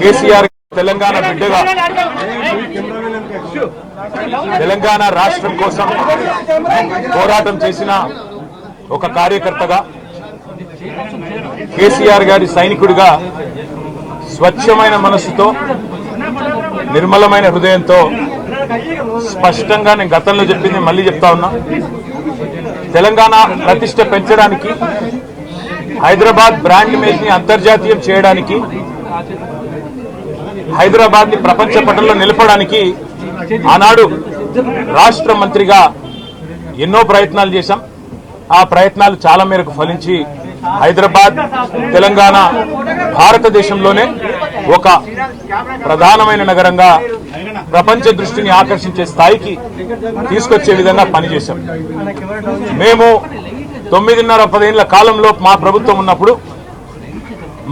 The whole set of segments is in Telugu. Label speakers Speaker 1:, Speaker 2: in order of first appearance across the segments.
Speaker 1: కేసీఆర్ తెలంగాణ బిడ్డగా తెలంగాణ రాష్ట్రం కోసం పోరాటం చేసిన ఒక కార్యకర్తగా కేసీఆర్ గారి సైనికుడిగా స్వచ్ఛమైన మనస్సుతో నిర్మలమైన హృదయంతో స్పష్టంగా నేను గతంలో చెప్పింది మళ్ళీ చెప్తా ఉన్నా. తెలంగాణ ప్రతిష్ట పెంచడానికి, హైదరాబాద్ బ్రాండ్ ఇమేజ్ ని అంతర్జాతీయం చేయడానికి, హైదరాబాద్ ని ప్రపంచ పటంలో నిలపడానికి ఆనాడు రాష్ట్ర మంత్రిగా ఎన్నో ప్రయత్నాలు చేశాం. ఆ ప్రయత్నాలు చాలా మేరకు ఫలించి హైదరాబాద్, తెలంగాణ భారతదేశంలోనే ఒక ప్రధానమైన నగరంగా ప్రపంచ దృష్టిని ఆకర్షించే స్థాయికి తీసుకొచ్చే విధంగా పనిచేశాం. మేము 9.5-10 ఏళ్ల కాలంలో మా ప్రభుత్వం ఉన్నప్పుడు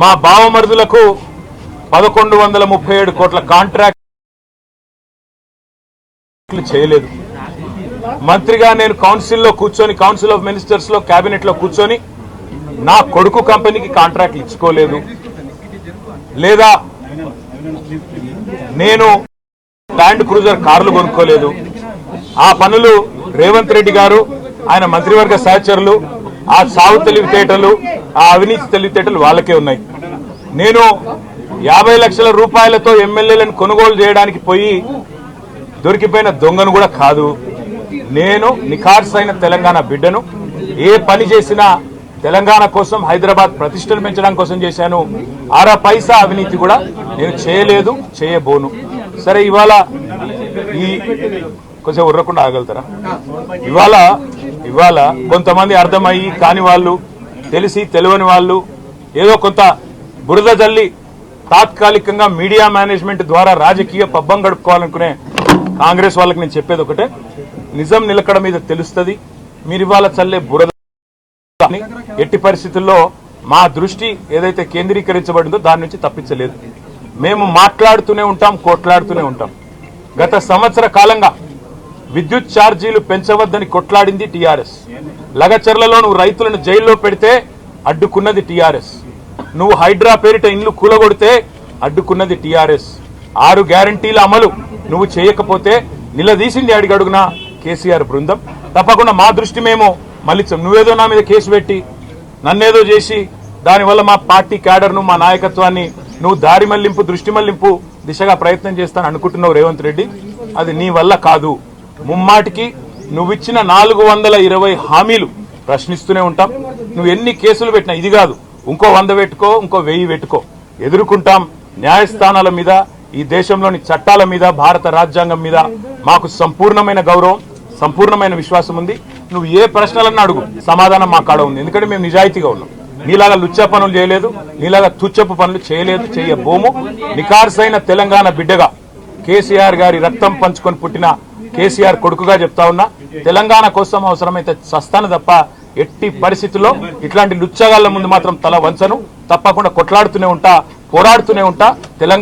Speaker 1: మా బావమరుదులకు 1137 కోట్ల కాంట్రాక్ట్లు చేయలేదు. మంత్రిగా నేను కౌన్సిల్లో కూర్చొని, కౌన్సిల్ ఆఫ్ మినిస్టర్స్ లో, కేబినెట్ లో కూర్చొని నా కొడుకు కంపెనీకి కాంట్రాక్ట్లు ఇచ్చుకోలేదు. లేదా నేను ల్యాండ్ క్రూజర్ కార్లు కొనుక్కోలేదు. ఆ పనులు రేవంత్ రెడ్డి గారు, ఆయన మంత్రివర్గ సహచరులు, ఆ సాగు తెలివితేటలు, ఆ అవినీతి తెలివితేటలు వాళ్ళకే ఉన్నాయి. నేను 50 లక్షల రూపాయలతో ఎమ్మెల్యేలను కొనుగోలు చేయడానికి పోయి దొరికిపోయిన దొంగను కూడా కాదు. నేను నిఖార్సైన తెలంగాణ బిడ్డను. ఏ పని చేసినా తెలంగాణ కోసం, హైదరాబాద్ ప్రతిష్టలు పెంచడం కోసం చేశాను. అర పైసా అవినీతి కూడా నేను చేయలేదు, చేయబోను. సరే, ఇవాళ ఈ కొంచెం ఉర్రకుండా ఆగలుగుతారా? ఇవాళ కొంతమంది అర్థమయ్యి కాని వాళ్ళు, తెలిసి తెలియని వాళ్ళు ఏదో కొంత బురద జల్లి తాత్కాలికంగా మీడియా మేనేజ్మెంట్ ద్వారా రాజకీయ పబ్బం గడుపుకోవాలనుకునే కాంగ్రెస్ వాళ్ళకి నేను చెప్పేది ఒకటే, నిజం నిలకడ మీద తెలుస్తుంది. మీరు ఇవాళ చల్లే బురద ఎట్టి పరిస్థితుల్లో మా దృష్టి ఏదైతే కేంద్రీకరించబడిందో దాని నుంచి తప్పించలేదు. మేము మాట్లాడుతూనే ఉంటాం, కొట్లాడుతూనే ఉంటాం. గత సంవత్సర కాలంగా విద్యుత్ ఛార్జీలు పెంచవద్దని కొట్లాడింది టీఆర్ఎస్. లగచర్లలో నువ్వు రైతులను జైల్లో పెడితే అడ్డుకున్నది టీఆర్ఎస్. నువ్వు హైడ్రా పేరిట ఇల్లు కూలగొడితే అడ్డుకున్నది టీఆర్ఎస్. 6 గ్యారంటీల అమలు నువ్వు చేయకపోతే నిలదీసింది అడిగడుగున కేసీఆర్ బృందం. తప్పకుండా మా దృష్టి మేము మళ్ళించాం. నువ్వేదో నా మీద కేసు పెట్టి నన్నేదో చేసి దానివల్ల మా పార్టీ క్యాడర్ను, మా నాయకత్వాన్ని నువ్వు దారి మళ్లింపు, దృష్టి మళ్లింపు దిశగా ప్రయత్నం చేస్తాను అనుకుంటున్నావు రేవంత్ రెడ్డి. అది నీ వల్ల కాదు. ముమ్మాటికి నువ్విచ్చిన 420 హామీలు ప్రశ్నిస్తూనే ఉంటాం. నువ్వు ఎన్ని కేసులు పెట్టినా, ఇది కాదు ఇంకో 100 పెట్టుకో, ఇంకో 1000 పెట్టుకో, ఎదుర్కొంటాం. న్యాయస్థానాల మీద, ఈ దేశంలోని చట్టాల మీద, భారత రాజ్యాంగం మీద మాకు సంపూర్ణమైన గౌరవం, సంపూర్ణమైన విశ్వాసం ఉంది. నువ్వు ఏ ప్రశ్నలన్నా అడుగు, సమాధానం మా కాడ ఉంది. ఎందుకంటే మేము నిజాయితీగా ఉన్నాం. నీలాగా లుచ్చ పనులు చేయలేదు, నీలాగా తుచ్చపు పనులు చేయలేదు, చేయబోము. నిఖార్సైన తెలంగాణ బిడ్డగా, కేసీఆర్ గారి రక్తం పంచుకొని పుట్టిన కేసీఆర్ కొడుకుగా చెప్తా ఉన్నా. తెలంగాణ కోసం అవసరమైతే చస్తాను తప్ప ఎట్టి పరిస్థితుల్లో ఇట్లాంటి లుచ్చగాళ్ల ముందు మాత్రం తల వంచను. తప్పకుండా కొట్లాడుతూనే ఉంటా, పోరాడుతూనే ఉంటా. తెలంగాణ